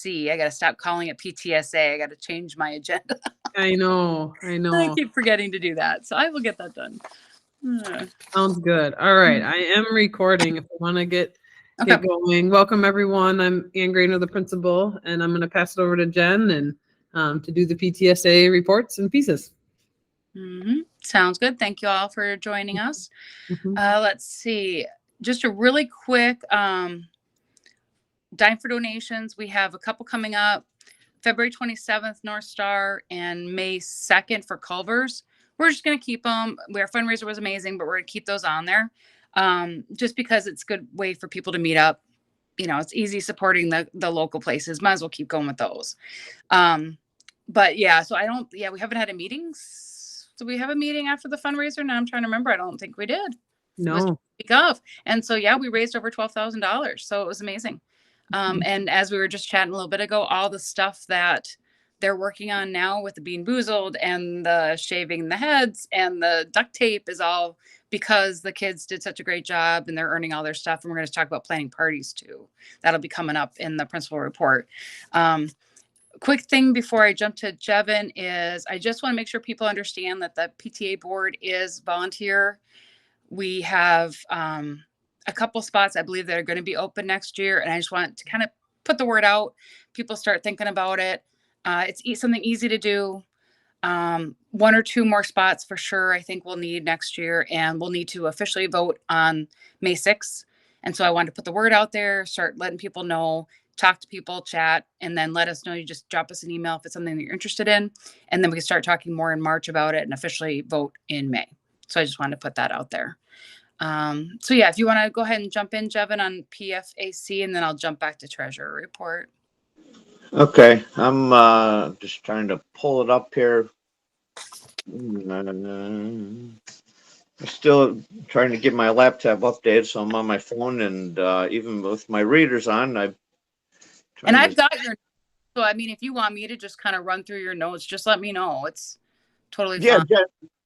PTSC. I got to stop calling it PTSA. I got to change my agenda. I know. I keep forgetting to do that. So I will get that done. Sounds good. All right. I am recording if you want to get going. Welcome, everyone. I'm Ann Grainer, the principal, and I'm going to pass it over to Jen and to do the PTSA reports and pieces. Sounds good. Thank you all for joining us. Let's see. Just a really quick dime for donations. We have a couple coming up. February 27th, North Star, and May 2nd for Culver's. We're just going to keep them. Our fundraiser was amazing, but we're going to keep those on there just because it's a good way for people to meet up. You know, it's easy supporting the local places. Might as well keep going with those. But yeah, so we haven't had a meeting. So we have a meeting after the fundraiser. Now I'm trying to remember. I don't think we did. No. It was week of. And so, yeah, we raised over $12,000. So it was amazing. And as we were just chatting a little bit ago, all the stuff that they're working on now with the Bean Boozled and the shaving the heads and the duct tape is all because the kids did such a great job and they're earning all their stuff. And we're going to talk about planning parties too. That'll be coming up in the principal report. Quick thing before I jump to Jevin is I just want to make sure people understand that the PTA board is volunteer. We have a couple spots, I believe, that are going to be open next year. And I just want to kind of put the word out. People start thinking about it. It's something easy to do. 1 or 2 more spots for sure, I think we'll need next year. And we'll need to officially vote on May 6th. And so I wanted to put the word out there, start letting people know, talk to people, chat, and then let us know. You just drop us an email if it's something that you're interested in. And then we can start talking more in March about it and officially vote in May. So I just wanted to put that out there. So yeah, if you want to go ahead and jump in, Jevin, on PFAC, and then I'll jump back to treasurer report. Okay, I'm just trying to pull it up here. I'm still trying to get my laptop updated, so I'm on my phone, and even with my readers on, I've got your. So I mean, if you want me to just kind of run through your notes, just let me know. It's totally fine.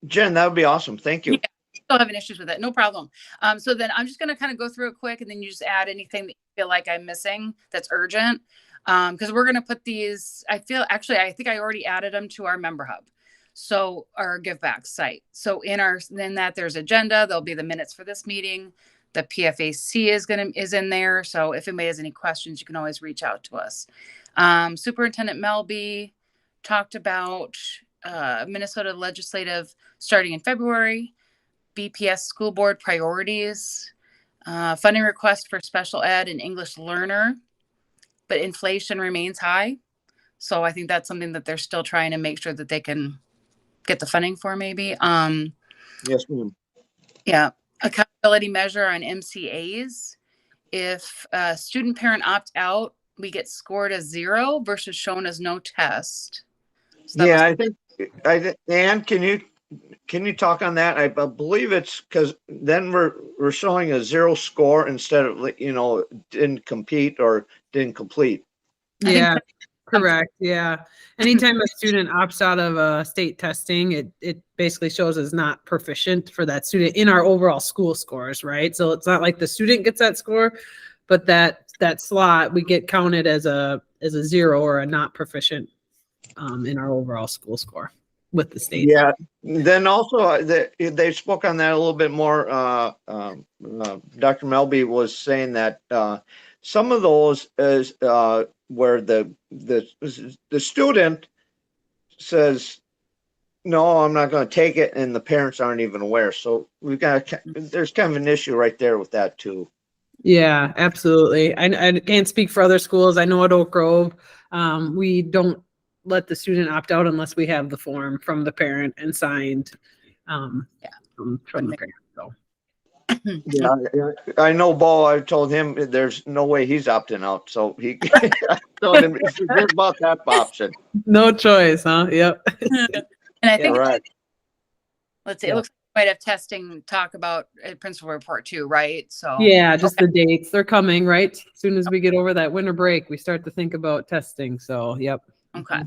Jen, that would be awesome. Thank you. Yeah, still having issues with it, no problem. So then I'm just going to kind of go through it quick, and then you just add anything that you feel like I'm missing that's urgent. Because we're going to put these. I think I already added them to our member hub. So our give back site. So in that there's agenda, there'll be the minutes for this meeting. The PFAC is in there. So if anybody has any questions, you can always reach out to us. Superintendent Melby talked about Minnesota legislative starting in February, BPS school board priorities, funding request for special ed and English learner, but inflation remains high. So I think that's something that they're still trying to make sure that they can get the funding for maybe. Yes, ma'am. Yeah. Accountability measure on MCAs. If a student parent opt out, we get scored as 0 versus shown as no test. So I think Ann, can you talk on that? I believe it's because then we're showing a 0 score instead of, didn't compete or didn't complete. Yeah, correct. Yeah. Anytime a student opts out of state testing, it basically shows as not proficient for that student in our overall school scores, right? So it's not like the student gets that score, but that slot we get counted as a 0 or a not proficient in our overall school score with the state. Yeah. Then also they spoke on that a little bit more. Dr. Melby was saying that some of those is where the student says, no, I'm not going to take it, and the parents aren't even aware. So there's kind of an issue right there with that too. Yeah, absolutely. I can't speak for other schools. I know at Oak Grove, we don't let the student opt out unless we have the form from the parent and signed from the parent. So. Yeah, I know Bo. I told him there's no way he's opting out. So I told him forget about that option. No choice, huh? Yep. And I think right. Let's see. It looks like we might have testing talk about a principal report too, right? So yeah, just the dates. They're coming, right? As soon as we get over that winter break, we start to think about testing. So yep. Okay.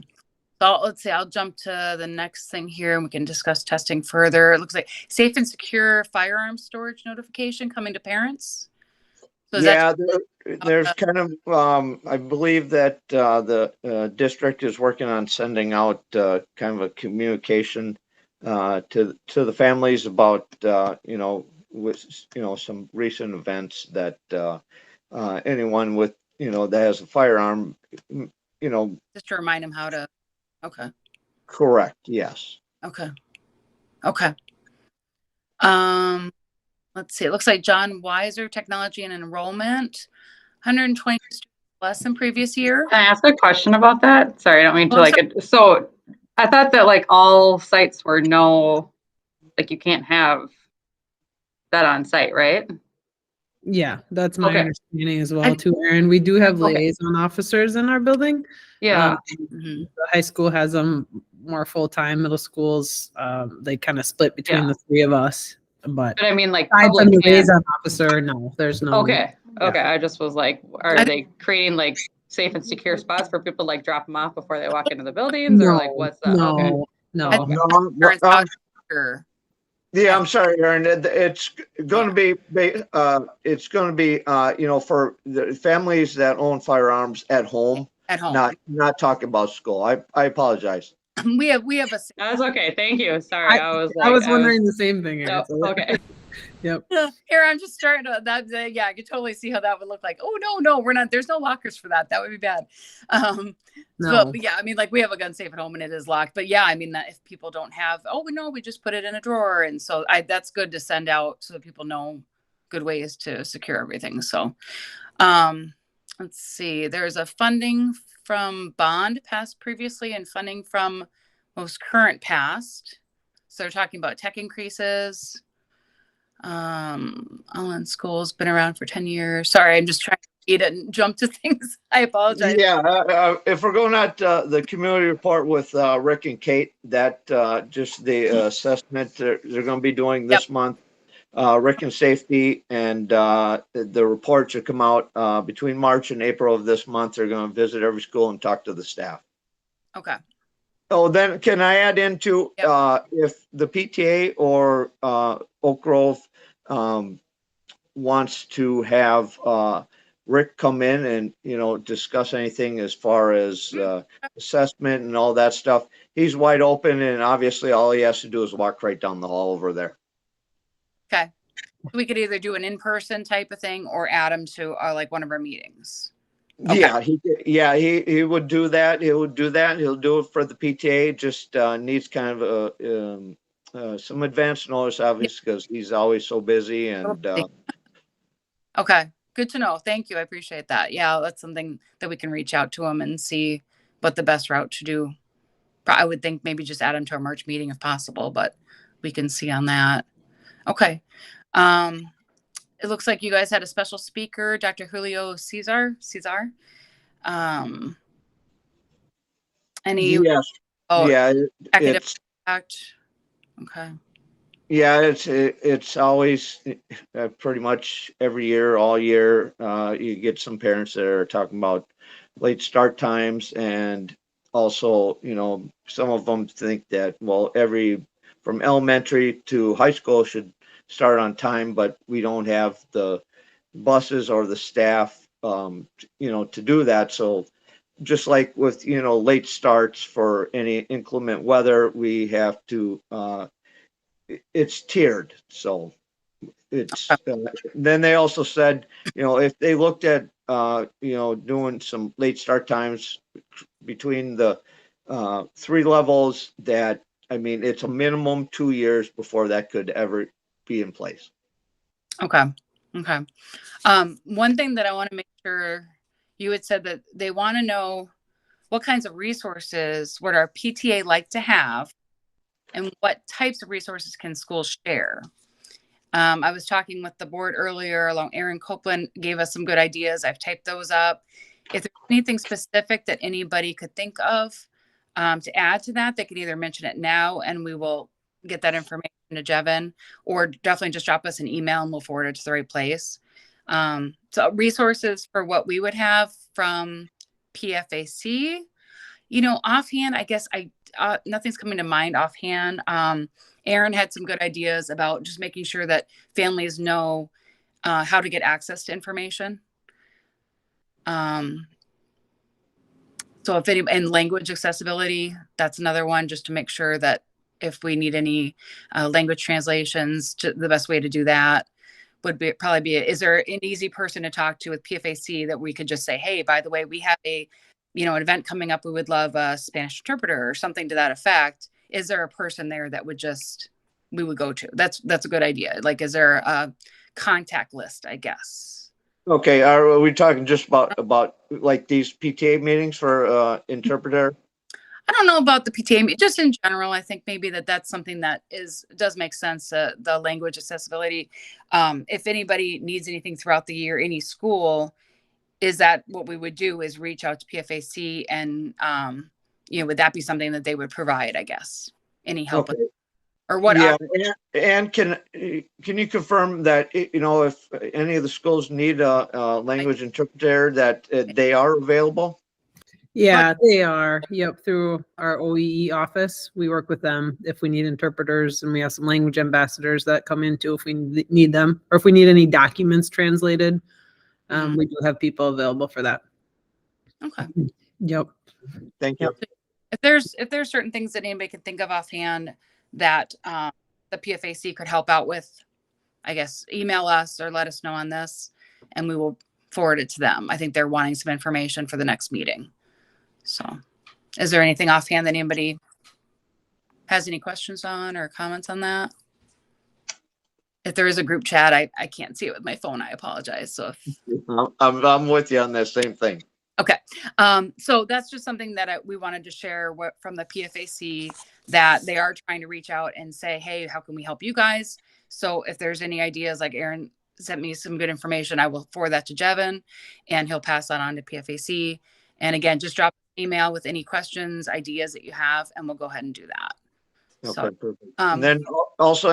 So let's see, I'll jump to the next thing here and we can discuss testing further. It looks like safe and secure firearm storage notification coming to parents. So is that there's kind of, I believe that the district is working on sending out kind of a communication to the families about, with, some recent events that anyone with, that has a firearm, just to remind them how to? Okay. correct, yes. Okay. Okay. Um, let's see. It looks like John Weiser, technology and enrollment, 120 students less than previous year. Can I ask a question about that? Sorry, I don't mean to Oh, so I thought that like all sites were no, like you can't have that on site, right? Yeah, that's my Okay. understanding as well too, Erin. We do have Okay. liaison officers in our building. Yeah. Mhm. The high school has them more full-time, middle schools, they kind of split between Yeah. the three of us. But But I mean, like aside public from the can't. liaison officer, no, there's no. Okay. Okay. I just was like, are I- they creating like safe and secure spots for people to like drop them off before they walk into the buildings, or like what's that? Okay. No. Okay. Parents out here. Yeah, I'm sorry, Aaron. It's going to be, it's going to be, for the families that own firearms at home, At home. not talking about school. I apologize. We have a That's okay. Thank you. Sorry. I was like, I was wondering the same thing. Erin, No, so- okay. Yep. here. I'm just starting to yeah, I could totally see how that would look like. Oh no, we're not. There's no lockers for that. That would be bad. No. So yeah, I mean, like we have a gun safe at home and it is locked. But yeah, I mean that if people don't have, we just put it in a drawer, and so that's good to send out so that people know good ways to secure everything. So, let's see. There's a funding from bond passed previously and funding from most current past. So they're talking about tech increases. Allen School's been around for 10 years. Sorry, I'm just trying to eat it and jump to things. I apologize. Yeah, if we're going at the community report with Rick and Kate, that just the assessment they're going to be doing this month, Rick and Safety, and the report should come out between March and April of this month. They're going to visit every school and talk to the staff. Okay. Oh, then can I add into if the PTA or Oak Grove wants to have Rick come in and discuss anything as far as assessment and all that stuff. He's wide open, and obviously all he has to do is walk right down the hall over there. Okay. We could either do an in-person type of thing or add him to like one of our meetings. Okay. He would do that. He would do that. He'll do it for the PTA. Just needs kind of some advance notice, obviously, because he's always so busy. And Okay. Good to know. Thank you. I appreciate that. Yeah, that's something that we can reach out to him and see what the best route to do. I would think maybe just add him to our March meeting if possible, but we can see on that. Okay. It looks like you guys had a special speaker, Dr. Julio Cesar. Any yes, academic it's impact? Okay. yeah, it's always pretty much every year, all year. You get some parents that are talking about late start times, and also, some of them think that from elementary to high school should start on time, but we don't have the buses or the staff, to do that. So just like with, late starts for any inclement weather, we have to, it's tiered. So it's, then they also said, if they looked at, doing some late start times between the 3 levels, that, I mean, it's a minimum 2 years before that could ever be in place. Okay. One thing that I want to make sure you had said that they want to know what kinds of resources would our PTA like to have and what types of resources can schools share. I was talking with the board earlier along. Aaron Copeland gave us some good ideas. I've typed those up. If there's anything specific that anybody could think of to add to that, they could either mention it now and we will get that information to Jevin, or definitely just drop us an email and we'll forward it to the right place. So resources for what we would have from PFAC, offhand, I guess nothing's coming to mind offhand. Aaron had some good ideas about just making sure that families know how to get access to information. So if any, and language accessibility, that's another one, just to make sure that if we need any language translations, the best way to do that would be probably be, is there an easy person to talk to with PFAC that we could just say, hey, by the way, we have a, an event coming up. We would love a Spanish interpreter or something to that effect. Is there a person there that we would go to? That's a good idea. Like, is there a contact list, I guess? Okay, are we talking just about like these PTA meetings for interpreter? I don't know about the PTA, just in general. I think maybe that's something that does make sense. The language accessibility. If anybody needs anything throughout the year, any school, is that what we would do? Is reach out to PFAC and would that be something that they would provide? I guess any help Okay. or what? Yeah, and can you confirm that if any of the schools need a language interpreter that they are available? Yeah, they are. Yep, through our OEE office, we work with them if we need interpreters, and we have some language ambassadors that come in too if we need them, or if we need any documents translated. We do have people available for that. Okay. Yep. Thank you. If there's certain things that anybody can think of offhand that the PFAC could help out with, I guess email us or let us know on this, and we will forward it to them. I think they're wanting some information for the next meeting. So, is there anything offhand that anybody has any questions on or comments on that? If there is a group chat, I can't see it with my phone. I apologize. So I'm with you on that same thing. Okay. So that's just something that we wanted to share from the PFAC, that they are trying to reach out and say, hey, how can we help you guys? So if there's any ideas, like Aaron sent me some good information, I will forward that to Jevin and he'll pass that on to PFAC. And again, just drop an email with any questions, ideas that you have, and we'll go ahead and do that. Okay, So, perfect. And then also,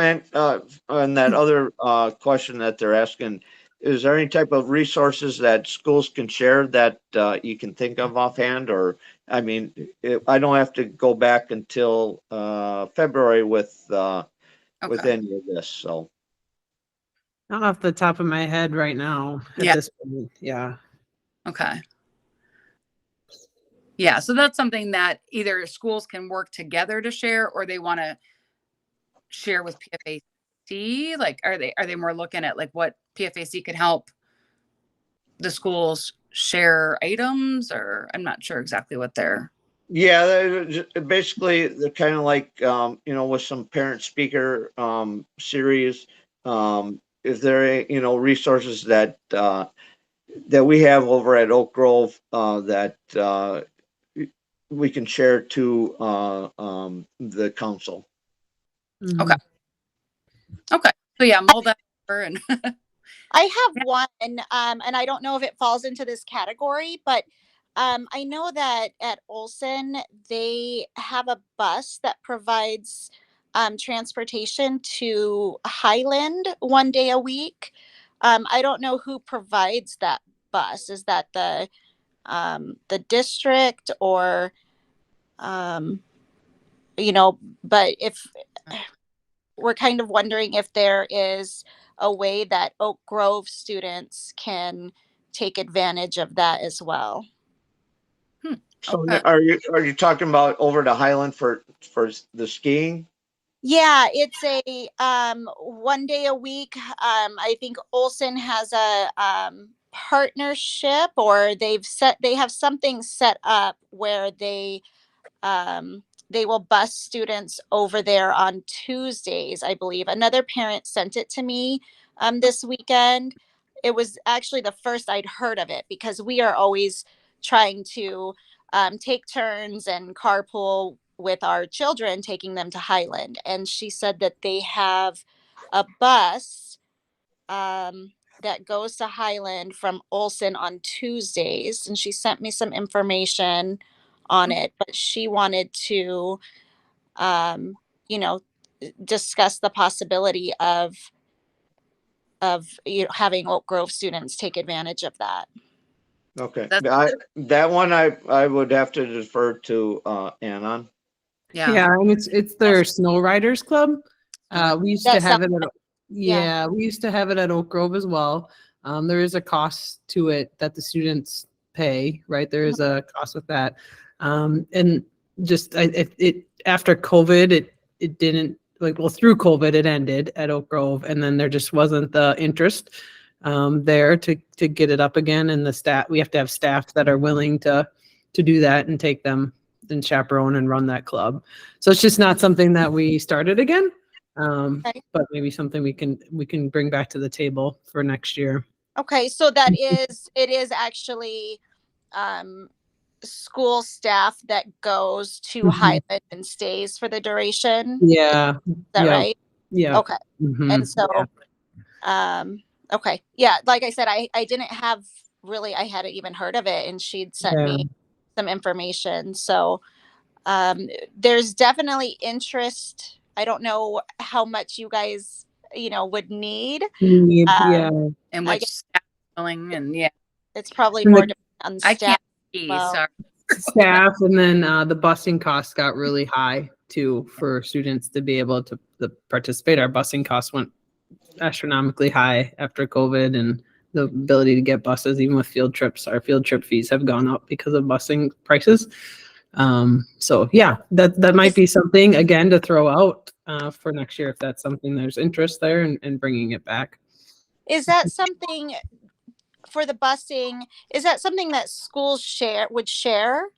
on that other question that they're asking, is there any type of resources that schools can share that you can think of offhand? Or, I mean, I don't have to go back until February with any of this. So, Not off the top of my head right now at this point. Yeah. Okay. Yeah, so that's something that either schools can work together to share, or they want to share with PFAC. Like, are they more looking at like what PFAC could help the schools share items, or I'm not sure exactly what they're. Yeah, basically they're kind of like with some parent speaker series. Is there resources that we have over at Oak Grove that we can share to the council? Okay. Okay. So yeah, mull that over and I have one, and I don't know if it falls into this category, but I know that at Olson they have a bus that provides transportation to Highland one day a week. I don't know who provides that bus. Is that the district, or but if we're kind of wondering if there is a way that Oak Grove students can take advantage of that as well. So Okay. are you talking about over to Highland for the skiing? Yeah, it's a one day a week. I think Olson has a partnership, or they have something set up where they will bus students over there on Tuesdays, I believe. Another parent sent it to me this weekend. It was actually the first I'd heard of it, because we are always trying to take turns and carpool with our children, taking them to Highland. And she said that they have a bus that goes to Highland from Olson on Tuesdays. And she sent me some information on it, but she wanted to, discuss the possibility of having Oak Grove students take advantage of that. Okay, that one I would have to defer to Ann. Yeah. Yeah, and it's their Snow Riders Club. We used to have it Yeah, we used to have it at Oak Grove as well. There is a cost to it that the students pay, right? There is a cost with that. And just it after COVID, it didn't like, well, through COVID it ended at Oak Grove, and then there just wasn't the interest there to get it up again. And the staff, we have to have staff that are willing to do that and take them and chaperone and run that club. So it's just not something that we started again. Okay. But maybe something we can bring back to the table for next year. Okay, so it is actually school staff that goes to Mhm. Highland and stays for the duration. Yeah. Is that Yeah. right? Yeah. Okay. Mhm. And so, Yeah. okay. Yeah, like I said, I didn't have really, I hadn't even heard of it, and she'd sent Yeah. me some information. So, there's definitely interest. I don't know how much you guys, would need. Yeah. And I which guess staff is willing, and yeah, it's probably And more the dependent on I staff. can't see. Well, Sorry. staff, and then the busing costs got really high too for students to be able to participate. Our busing costs went astronomically high after COVID, and the ability to get buses, even with field trips, our field trip fees have gone up because of busing prices. So yeah, that might be something again to throw out for next year if that's something there's interest there in bringing it back. is that something for the busing? Is that something that schools would share,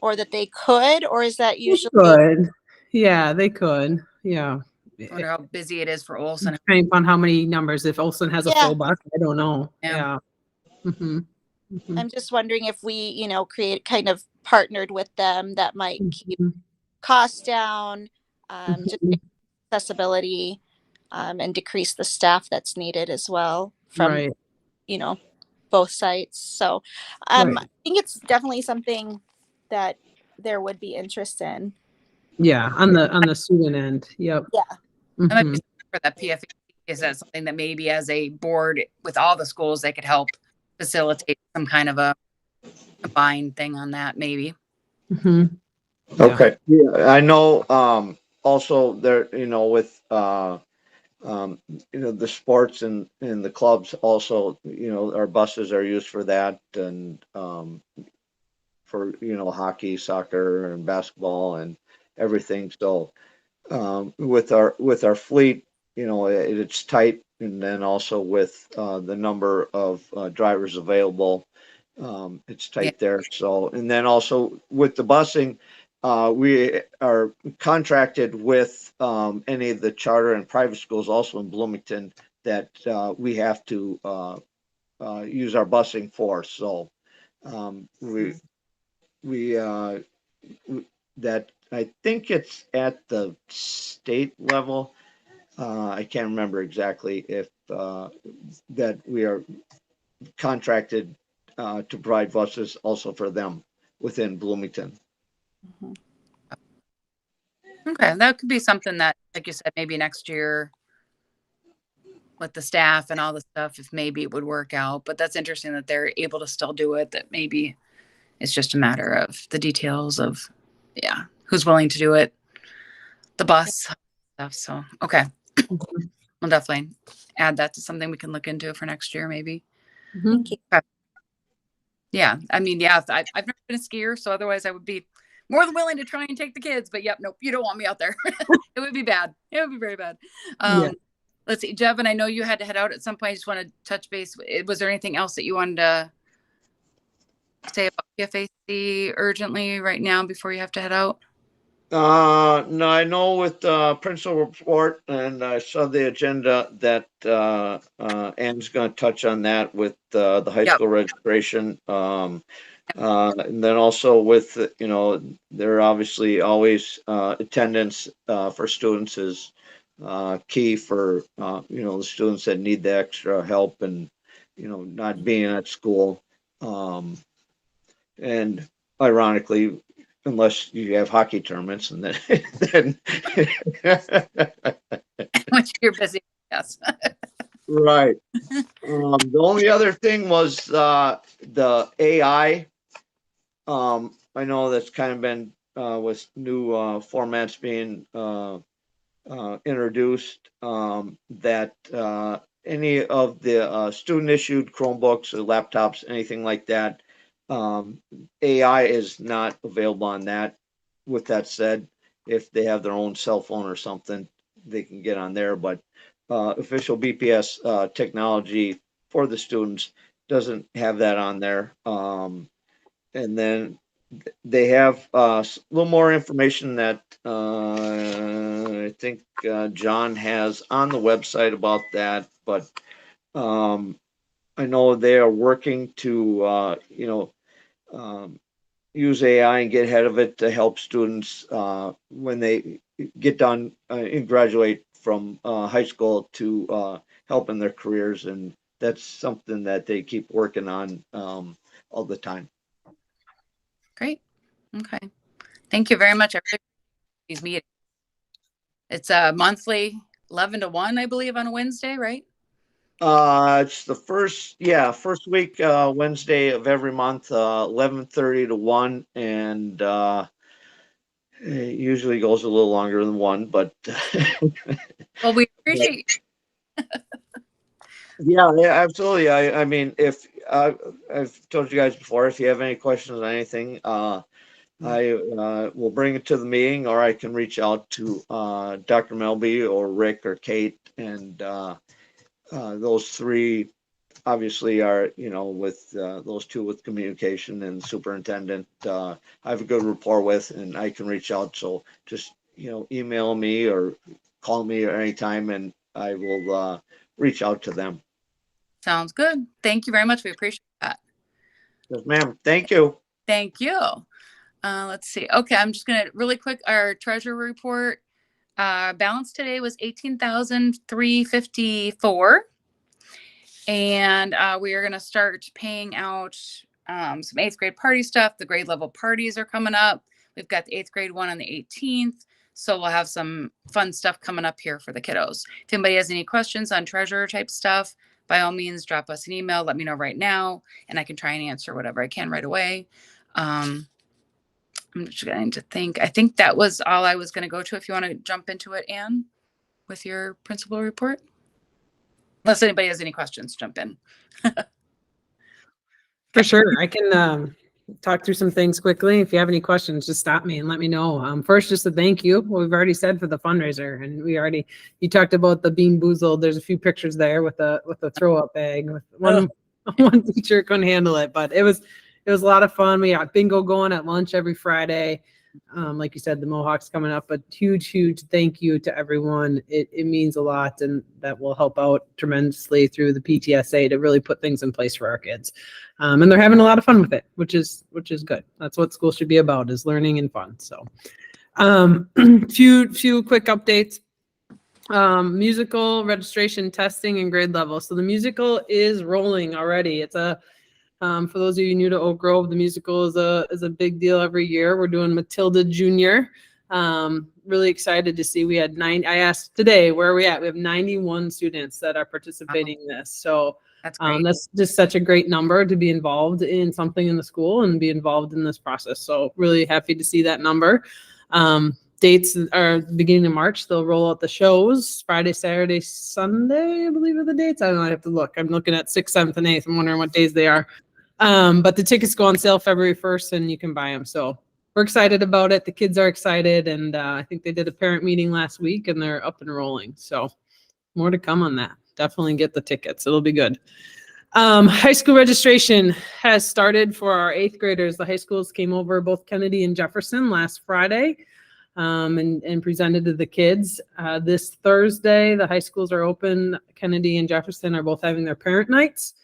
or that they could, or is that They usually could, yeah, they could, yeah. I wonder how busy it is for Olson. Depending on how many numbers. If Olson has a Yeah. full bus, I don't know. Yeah. Yeah. Mm-hmm. I'm just wondering if we, create kind of partnered with them, that might keep Mhm. costs down, just Mhm. accessibility, and decrease the staff that's needed as well from, Right. Both sites. So, Right. I think it's definitely something that there would be interest in. Yeah, on the student end. Yep. Yeah. That might be Mhm. something for that PFA. Is that something that maybe as a board with all the schools, they could help facilitate some kind of a combined thing on that, maybe? Mhm. Yeah. Okay. Yeah, I know, also there, with, the sports and the clubs also, our buses are used for that and, for, hockey, soccer and basketball and everything. So, with our fleet, it's tight. And then also with, the number of, drivers available, it's Yeah. tight there. So, and then also with the busing, we are contracted with, any of the charter and private schools also in Bloomington that, we have to, use our busing for. So, we that I think it's at the state level. I can't remember exactly if, that we are contracted, to provide buses also for them within Bloomington. Okay, that could be something that, like you said, maybe next year with the staff and all the stuff, if maybe it would work out. But that's interesting that they're able to still do it. That maybe it's just a matter of the details of, yeah, who's willing to do it, the bus stuff. So, okay, Mhm. we'll definitely add that to something we can look into for next year, maybe. Mhm. Thank you. Yeah, I mean, yeah, I've never been a skier, so otherwise I would be more than willing to try and take the kids. But yep, nope, you don't want me out there. It would be bad. It would be very bad. Yeah. Let's see, Jevin, I know you had to head out at some point. I just want to touch base. Was there anything else that you wanted to say about PFAC urgently right now before you have to head out? No, I know with the principal report, and I saw the agenda that, Ann's going to touch on that with, the high Yep. school registration. And then also with, there are obviously always, attendance, for students is, key for, the students that need the extra help and, not being at school. And ironically, unless you have hockey tournaments, and then Which you're busy. Yes. right. The only other thing was, the AI. I know that's kind of been, with new, formats being, introduced that any of the student issued Chromebooks or laptops, anything like that, AI is not available on that. With that said, if they have their own cell phone or something, they can get on there. But official BPS technology for the students doesn't have that on there. And then they have a little more information that I think John has on the website about that. But I know they are working to, use AI and get ahead of it to help students when they get done and graduate from high school to help in their careers. And that's something that they keep working on all the time. Great. Okay. Thank you very much. I really appreciate these meetings. It's a monthly 11 to 1, I believe, on a Wednesday, right? It's the first week Wednesday of every month, 11:30 to 1, and it usually goes a little longer than 1, but Well, we appreciate yeah, absolutely. I mean, if I've told you guys before, if you have any questions on anything, I will bring it to the meeting, or I can reach out to Dr. Melby or Rick or Kate, and those three obviously are, with those two with communication and superintendent, I have a good rapport with, and I can reach out. So just, email me or call me at any time, and I will reach out to them. Sounds good. Thank you very much. We appreciate that. Yes, ma'am. Thank you. Thank you. Let's see. Okay, I'm just gonna really quick. Our treasury report balance today was $18,354, and we are gonna start paying out some 8th grade party stuff. The grade level parties are coming up. We've got the 8th grade one on the 18th, so we'll have some fun stuff coming up here for the kiddos. If anybody has any questions on treasurer type stuff, by all means, drop us an email. Let me know right now, and I can try and answer whatever I can right away. I'm just going to think. I think that was all I was going to go to. If you want to jump into it, Anne, with your principal report. Unless anybody has any questions, jump in. For sure. I can talk through some things quickly. If you have any questions, just stop me and let me know. First, just a thank you. We've already said for the fundraiser, and you talked about the Bean Boozled. There's a few pictures there with a throw up bag. One teacher couldn't handle it, but it was a lot of fun. We got bingo going at lunch every Friday. Like you said, the Mohawks coming up, but huge thank you to everyone. It means a lot, and that will help out tremendously through the PTSA to really put things in place for our kids. And they're having a lot of fun with it, which is good. That's what school should be about, is learning and fun. So few quick updates. Musical registration, testing, and grade level. So the musical is rolling already. It's for those of you new to Oak Grove, the musical is a big deal every year. We're doing Matilda Jr. Really excited to see. We had 9. I asked today, where are we at? We have 91 students that are participating in this. So That's great. that's just such a great number to be involved in something in the school and be involved in this process. So really happy to see that number. Dates are the beginning of March. They'll roll out the shows Friday, Saturday, Sunday, I believe are the dates. I don't know. I have to look. I'm looking at 6th, 7th, and 8th. I'm wondering what days they are. But the tickets go on sale February 1st, and you can buy them. So we're excited about it. The kids are excited. And I think they did a parent meeting last week, and they're up and rolling. So more to come on that. Definitely get the tickets. It'll be good. High school registration has started for our 8th graders. The high schools came over, both Kennedy and Jefferson, last Friday. And presented to the kids. This Thursday, the high schools are open. Kennedy and Jefferson are both having their parent nights.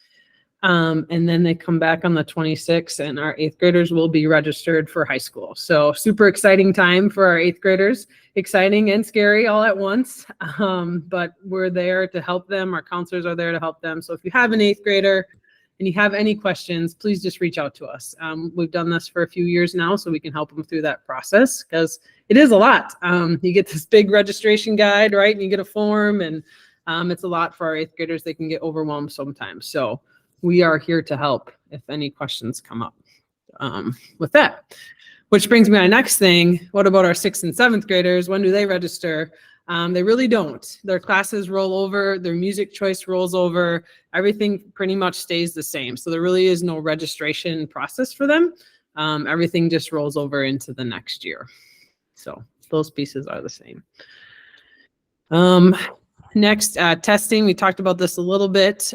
And then they come back on the 26th, and our 8th graders will be registered for high school. So super exciting time for our 8th graders. Exciting and scary all at once. But we're there to help them. Our counselors are there to help them. So if you have an 8th grader and you have any questions, please just reach out to us. We've done this for a few years now, so we can help them through that process, because it is a lot. You get this big registration guide, right? And you get a form, and it's a lot for our 8th graders. They can get overwhelmed sometimes. So we are here to help if any questions come up with that. Which brings me to my next thing. What about our 6th and 7th graders? When do they register? They really don't. Their classes roll over, their music choice rolls over, everything pretty much stays the same. So there really is no registration process for them. Everything just rolls over into the next year. So those pieces are the same. Next, testing. We talked about this a little bit.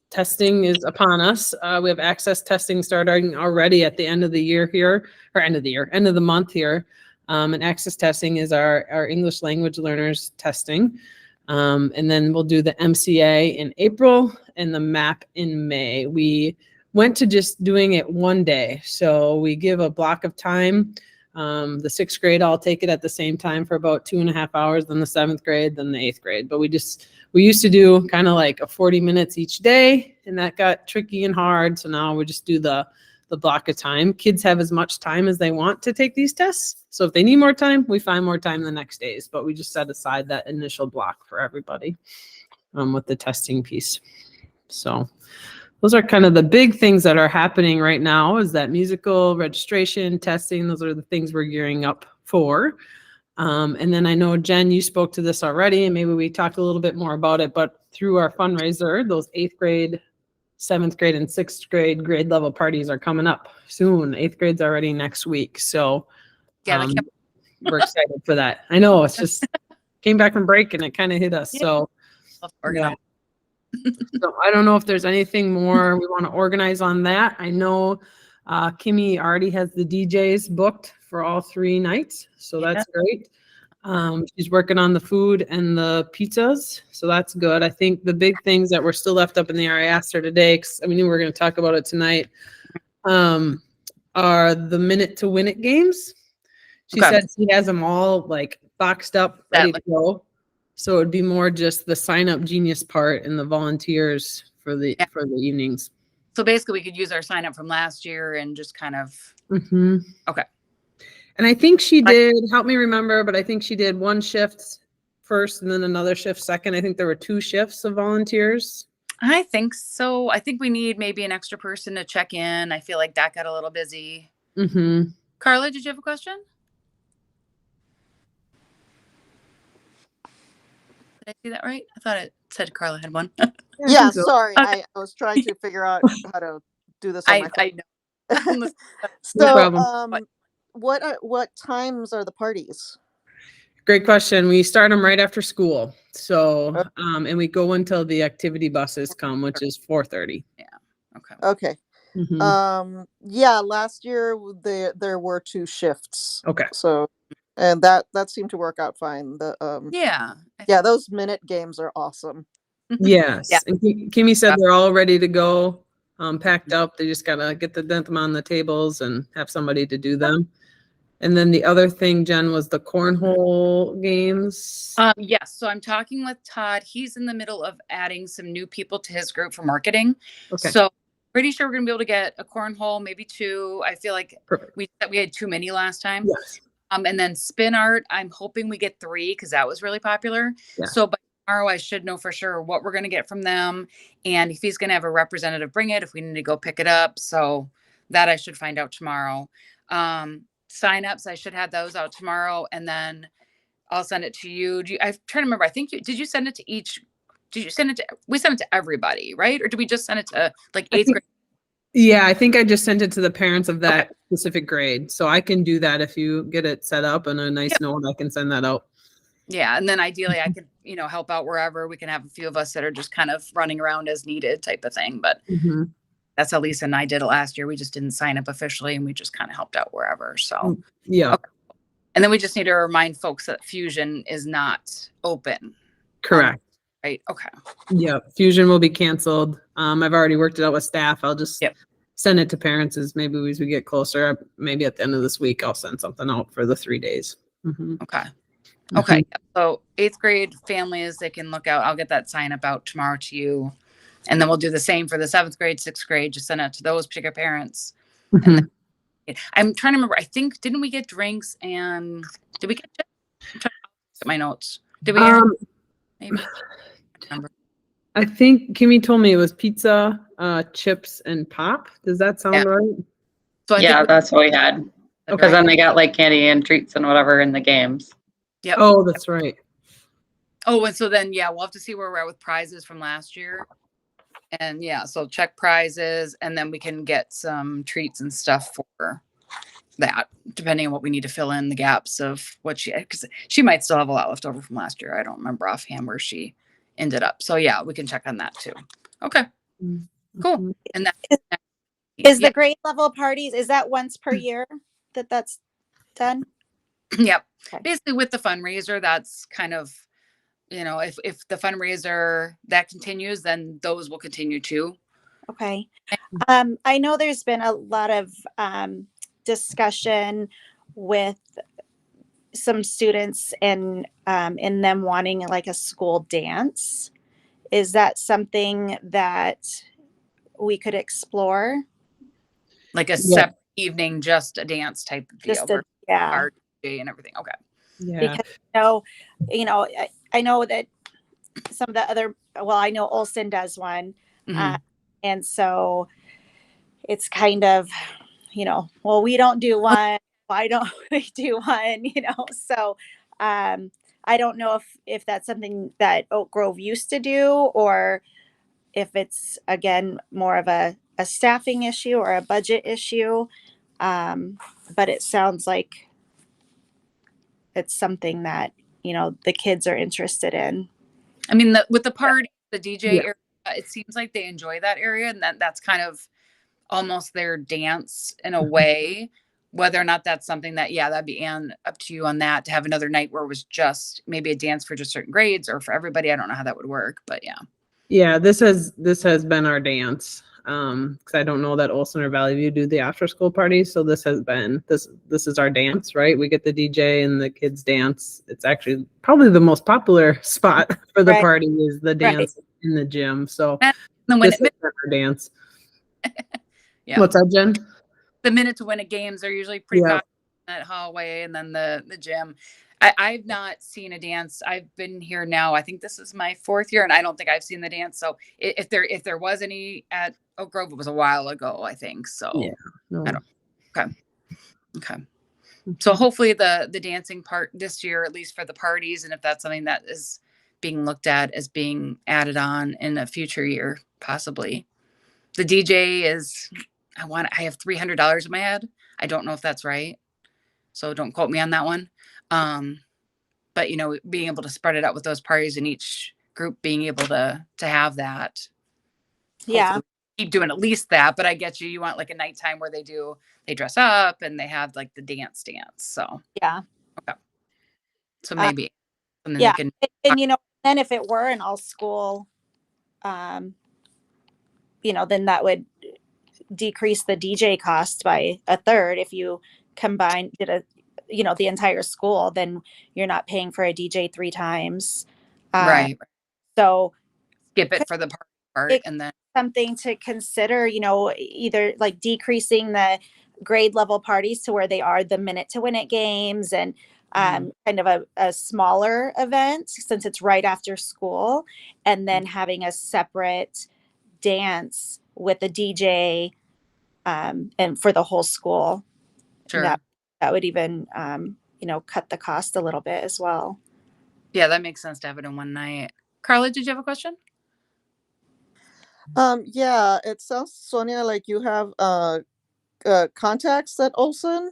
Testing is upon us. We have access testing starting already at the end of the year here, or end of the month here. And access testing is our English language learners testing. And then we'll do the MCA in April and the MAP in May. We went to just doing it one day. So we give a block of time. The 6th grade, I'll take it at the same time for about 2.5 hours, then the 7th grade, then the 8th grade. But we used to do kind of like a 40 minutes each day, and that got tricky and hard. So now we just do the block of time. Kids have as much time as they want to take these tests. So if they need more time, we find more time the next days, but we just set aside that initial block for everybody with the testing piece. So those are kind of the big things that are happening right now, is that musical registration, testing. Those are the things we're gearing up for. And then I know, Jen, you spoke to this already, and maybe we talked a little bit more about it, but through our fundraiser, those 8th grade, 7th grade, and 6th grade level parties are coming up soon. 8th grade's already next week. So Yeah, we're excited for that. I know, it's just came back from break and it kind of hit us. Yeah. So yeah. So I don't know if there's anything more we want to organize on that. I know Kimmy already has the DJs booked for all 3 nights, so that's great. She's working on the food and the pizzas, so that's good. I think the big things that were still left up in the air, I asked her today, because I mean, we were going to talk about it tonight, are the minute to win it games. She said she has them all like boxed up, ready to go. So it'd be more just the sign up genius part and the volunteers for the evenings. So basically we could use our sign up from last year and just kind of, okay. And I think she did, help me remember, but I think she did 1 shift first and then another shift second. I think there were 2 shifts of volunteers. I think so. I think we need maybe an extra person to check in. I feel like that got a little busy. Carla, did you have a question? Did I see that right? I thought it said Carla had one. Yeah, sorry. I was trying to figure out how to do this on my phone. I know. So, problem. what times are the parties? Great question. We start them right after school. So, and we go until the activity buses come, which is 4:30. Yeah. Okay. Okay. Yeah, last year there were 2 shifts. Okay. So, and that seemed to work out fine. Yeah, those minute games are awesome. Yes. Yeah. And Kimmy said they're all ready to go, packed up. They just gotta get them on the tables and have somebody to do them. And then the other thing, Jen, was the cornhole games. Yes. So I'm talking with Todd. He's in the middle of adding some new people to his group for marketing. Okay. So pretty sure we're gonna be able to get a cornhole, maybe 2. I feel like Perfect. we had too many last time. Yes. And then spin art, I'm hoping we get 3 because that was really popular. Yeah. So by tomorrow, I should know for sure what we're going to get from them. And if he's going to have a representative bring it, if we need to go pick it up. So that I should find out tomorrow. Sign-ups, I should have those out tomorrow. And then I'll send it to you. I'm trying to remember. I think did you send it to each? Did you send it to, we sent it to everybody, right? Or did we just send it to like 8th grade? Yeah, I think I just sent it to the parents of that specific grade. So I can do that if you get it set up and a nice note, I can send that out. Yeah. And then ideally I could, help out wherever. We can have a few of us that are just kind of running around as needed type of thing. But that's how Lisa and I did it last year. We just didn't sign up officially and we just kind of helped out wherever. So yeah. Okay. And then we just need to remind folks that Fusion is not open. Correct. Right. Okay. Yeah. Fusion will be canceled. I've already worked it out with staff. I'll just send it to parents as maybe as we get closer. Maybe at the end of this week, I'll send something out for the 3 days. Okay. Okay. So 8th grade families, they can look out. I'll get that sign up out tomorrow to you. And then we'll do the same for the 7th grade, 6th grade, just send it to those particular parents. And then, I'm trying to remember. I think, didn't we get drinks and did we get chips? I'm trying to look at my notes. Did we maybe? I think Kimmy told me it was pizza, chips, and pop. Does that sound right? So that's what we had. Because then they got like candy and treats and whatever in the games. Yep. Oh, that's right. Oh, and so then, yeah, we'll have to see where we're at with prizes from last year. And yeah, so check prizes and then we can get some treats and stuff for that, depending on what we need to fill in the gaps of what because she might still have a lot left over from last year. I don't remember offhand where she ended up. So yeah, we can check on that too. Okay, cool. And that Is yeah, the grade level parties, is that once per year that's done? yep. Okay. Basically with the fundraiser, that's kind of, if the fundraiser that continues, then those will continue too. Okay. I know there's been a lot of discussion with some students and in them wanting like a school dance. Is that something that we could explore? Like a separate evening, just a dance type of deal. Yeah. RJ and everything. Okay. Yeah. Because I know that some of the other, well, I know Olson does one. And so it's kind of, well, we don't do one. Why don't we do one? So I don't know if that's something that Oak Grove used to do, or if it's again more of a staffing issue or a budget issue. But it sounds like it's something that, the kids are interested in. I mean, with the party, the DJ area, it seems like they enjoy that area, and that's kind of almost their dance in a way. Whether or not that's something that, that'd be Ann, up to you on that, to have another night where it was just maybe a dance for just certain grades or for everybody. I don't know how that would work, but yeah. Yeah, this has been our dance. Because I don't know that Olson or Valley View do the after school parties. So this has been this is our dance, right? We get the DJ and the kids dance. It's actually probably the most popular spot for the party is the dance in the gym. So this is our dance. Yeah. What's that, Jen? The minute to win it games are usually pretty popular in that hallway, and then the gym. I've not seen a dance. I've been here now. I think this is my 4th year, and I don't think I've seen the dance. So if there was any at Oak Grove, it was a while ago, I think. So No. I don't. Okay. So hopefully the dancing part this year, at least for the parties, and if that's something that is being looked at as being added on in a future year, possibly. The DJ is, I have $300 in my head. I don't know if that's right, so don't quote me on that one. But being able to spread it out with those parties and each group being able to have that. Yeah. Keep doing at least that, but I get you. You want like a nighttime where they dress up and they have like the dance. So yeah. Okay. So maybe something yeah. they can. And then if it were an all school, then that would decrease the DJ cost by a third. If you did the entire school, then you're not paying for a DJ 3 times. Right. So skip it for the part and then something to consider, either like decreasing the grade level parties to where they are the minute to win it games, and kind of a smaller event since it's right after school, and then having a separate dance with a DJ and for the whole school. Sure. That would even cut the cost a little bit as well. Yeah, that makes sense to have it in one night. Carla, did you have a question? Yeah, it sounds, Sonia, like you have contacts at Olson,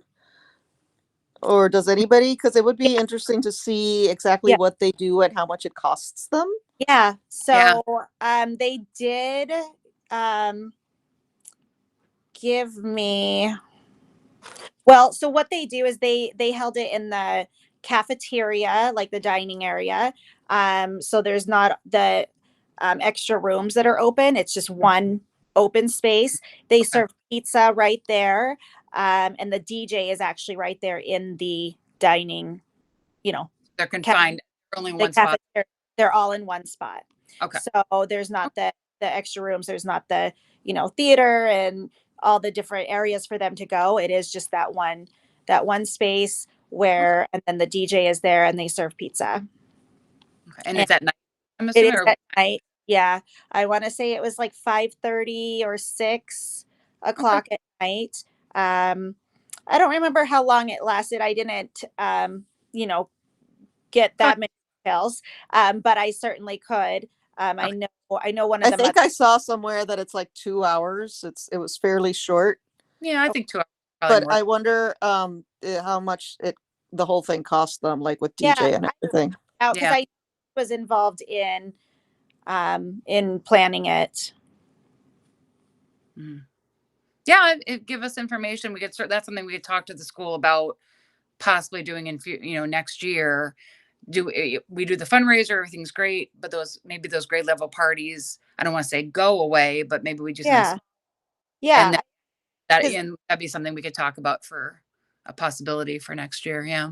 or does anybody? Because it would be interesting to see exactly what they do and how much it costs them. Yeah. So they did give me, well, so what they do is they held it in the cafeteria, like the dining area. So there's not the extra rooms that are open. It's just one open space. They serve pizza right there. And the DJ is actually right there in the dining, They're confined. Only one spot. They're all in one spot. Okay. So there's not the extra rooms. There's not the, theater and all the different areas for them to go. It is just that one space where, and then the DJ is there and they serve pizza. Okay. And it's at night, I'm It assuming? is at night. Yeah. I want to say it was like 5:30 or 6 o'clock at night. I don't remember how long it lasted. I didn't, get that many details, but I certainly could. I know one of I the think I saw somewhere that it's like 2 hours. It was fairly short, Yeah, I think 2 hours probably but more. I wonder how much the whole thing cost them, like with yeah, DJ and everything. because Yeah. I was involved in planning it. Mm. Yeah, it give us information. We could start. That's something we could talk to the school about possibly doing in next year. We do the fundraiser, everything's great, but maybe those grade level parties, I don't want to say go away, but maybe we do something. Yeah, And yeah, that'd be something we could talk about for a possibility for next year. Yeah.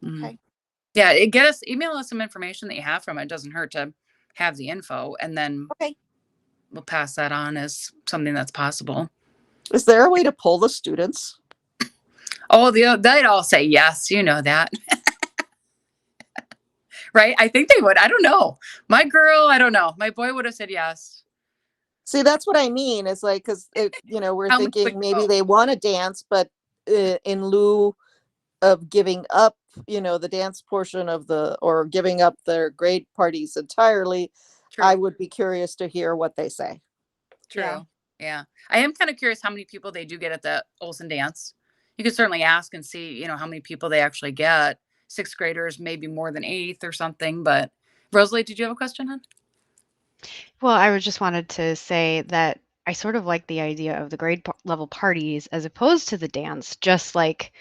Mm. okay. Yeah, email us some information that you have from it. It doesn't hurt to have the info, and then Okay. we'll pass that on as something that's possible. Is there a way to pull the students? Oh, they'd all say yes. You know that. Right? I think they would. I don't know. My girl, I don't know. My boy would have said yes. See, that's what I mean. It's like, because we're How many would thinking maybe go? they want to dance, but in lieu of giving up, the dance portion or giving up their grade parties entirely, True. I would be curious to hear what they say. True. Yeah. I am kind of curious how many people they do get at the Olsen dance. You could certainly ask and see, how many people they actually get. Sixth graders, maybe more than eighth or something. But Rosalie, did you have a question, hon? Well, I just wanted to say that I sort of like the idea of the level parties as opposed to the dance. Just like,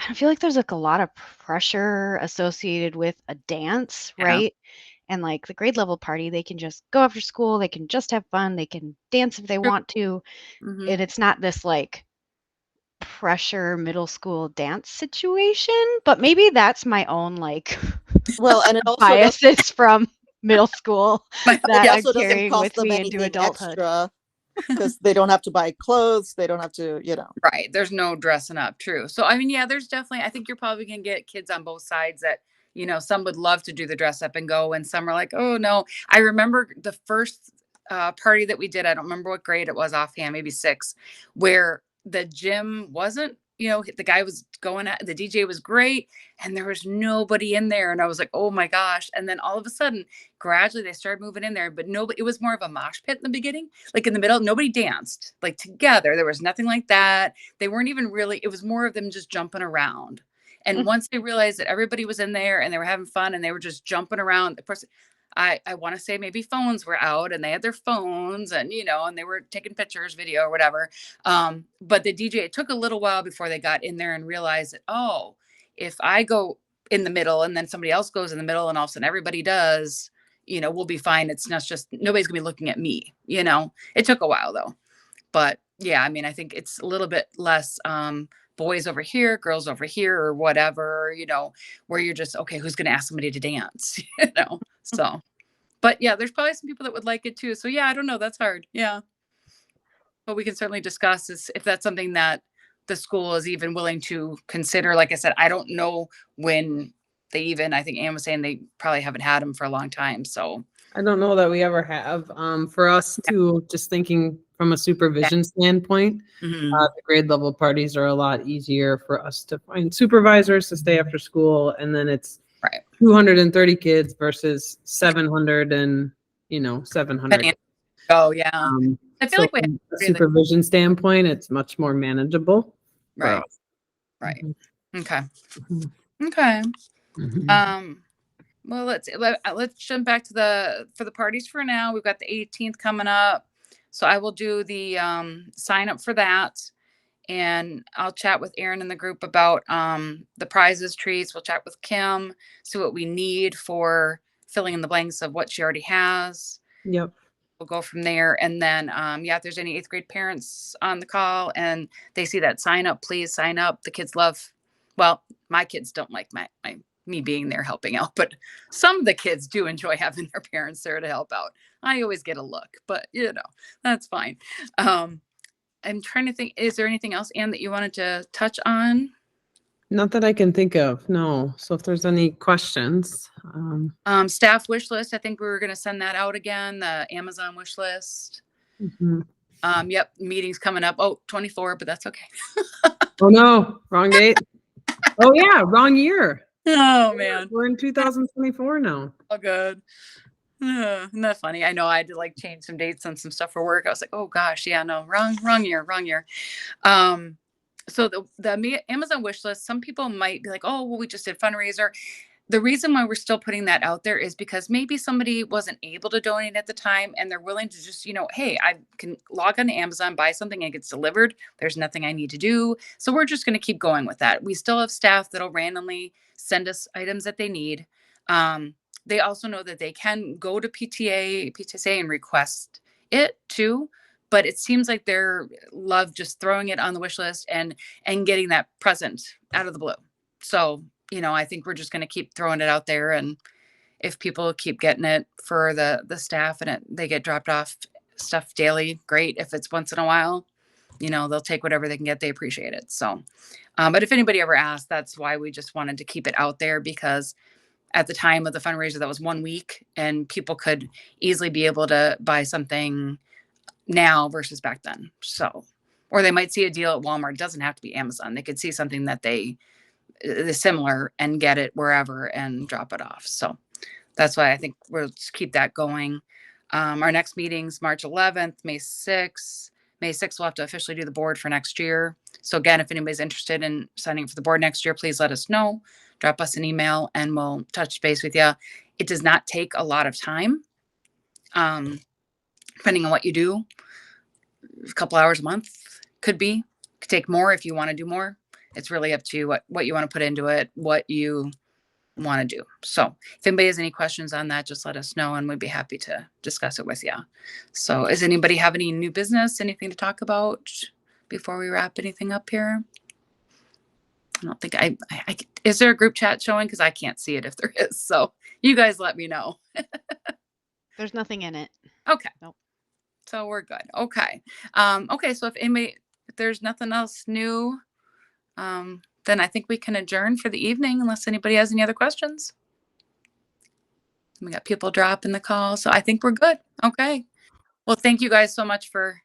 I feel like there's like a lot of pressure associated with a dance, Yeah. right? And like the grade level party, they can just go after school, they can just have fun, they can dance if they True. want to. Mm-hmm. And it's not this like pressure middle school dance situation, but maybe that's my own like Well, and it also biases from middle school that it I'm also doesn't carrying cost with them me into anything adulthood. extra because they don't have to buy clothes. They don't have to, Right. There's no dressing up. True. So, I mean, yeah, there's definitely, I think you're probably going to get kids on both sides that, some would love to do the dress up and go, and some are like, oh, no. I remember the first party that we did. I don't remember what grade it was offhand, maybe 6, where the gym wasn't, the guy was going at the DJ was great and there was nobody in there. And I was like, oh my gosh. And then all of a sudden, gradually they started moving in there, but nobody, it was more of a mosh pit in the beginning. Like in the middle, nobody danced like together. There was nothing like that. They weren't even really, it was more of them just jumping around. And once they realized that everybody was in there and they were having fun and they were just jumping around, of course, I want to say maybe phones were out and they had their phones and, and they were taking pictures, video or whatever. But the DJ, it took a little while before they got in there and realized that, oh, if I go in the middle and then somebody else goes in the middle and all of a sudden everybody does, we'll be fine. It's not just, nobody's gonna be looking at me, it took a while though. But yeah, I mean, I think it's a little bit less, boys over here, girls over here, or whatever, where you're just, okay, who's going to ask somebody to dance, So, but yeah, there's probably some people that would like it too. So yeah, I don't know. That's hard. Yeah. But we can certainly discuss if that's something that the school is even willing to consider. Like I said, I don't know when I think Anne was saying they probably haven't had them for a long time. So I don't know that we ever have. For us too, just thinking from a supervision standpoint, mhm. the grade level parties are a lot easier for us to find supervisors to stay after school. And then it's Right. 230 kids versus 700 and, 700. Oh yeah. I feel So like we from a have supervision standpoint, it's much more manageable. for right. us. Right. Mhm. Okay. Mhm. Okay. Mhm. Well, let's jump back to for the parties for now. We've got the 18th coming up. So I will do the sign up for that. And I'll chat with Erin in the group about the prizes, treats. We'll chat with Kim, see what we need for filling in the blanks of what she already has. Yep. We'll go from there. And then, if there's any 8th grade parents on the call and they see that sign up, please sign up. The kids well, my kids don't like me being there helping out, but some of the kids do enjoy having their parents there to help out. I always get a look, but that's fine. I'm trying to think, is there anything else, Anne, that you wanted to touch on? Not that I can think of, no. So if there's any questions, Staff wish list, I think we were going to send that out again, the Amazon wish list. mhm. Yep, meeting's coming up. Oh, 24, but that's okay. Oh no, wrong date. Oh yeah, wrong year. Oh man. We're in 2024 now. Oh good. Isn't that funny? I know I had to like change some dates on some stuff for work. I was like, oh gosh, yeah, no, wrong year. So the Amazon wish list, some people might be like, oh, well, we just did fundraiser. The reason why we're still putting that out there is because maybe somebody wasn't able to donate at the time and they're willing to just, hey, I can log on to Amazon, buy something, and it gets delivered. There's nothing I need to do. So we're just going to keep going with that. We still have staff that'll randomly send us items that they need. They also know that they can go to PTSA and request it too. But it seems like they're love just throwing it on the wish list and getting that present out of the blue. So I think we're just going to keep throwing it out there. And if people keep getting it for the staff and they get dropped off stuff daily, great. If it's once in a while, they'll take whatever they can get. They appreciate it. So, but if anybody ever asks, that's why we just wanted to keep it out there, because at the time of the fundraiser, that was 1 week and people could easily be able to buy something now versus back then. So, or they might see a deal at Walmart. It doesn't have to be Amazon. They could see something that is similar and get it wherever and drop it off. So that's why I think we'll just keep that going. Our next meeting's March 11th, May 6th. May 6th, we'll have to officially do the board for next year. So again, if anybody's interested in signing up for the board next year, please let us know. Drop us an email and we'll touch base with you. It does not take a lot of time. Depending on what you do, a couple hours a month could take more if you want to do more. It's really up to you what you want to put into it, what you want to do. So if anybody has any questions on that, just let us know and we'd be happy to discuss it with you. So does anybody have any new business, anything to talk about before we wrap anything up here? I don't think is there a group chat showing? Because I can't see it if there is. So you guys let me know. There's nothing in it. Okay. Nope. So we're good. Okay. Okay. So if there's nothing else new, then I think we can adjourn for the evening unless anybody has any other questions. We got people dropping the call. So I think we're good. Okay. Well, thank you guys so much for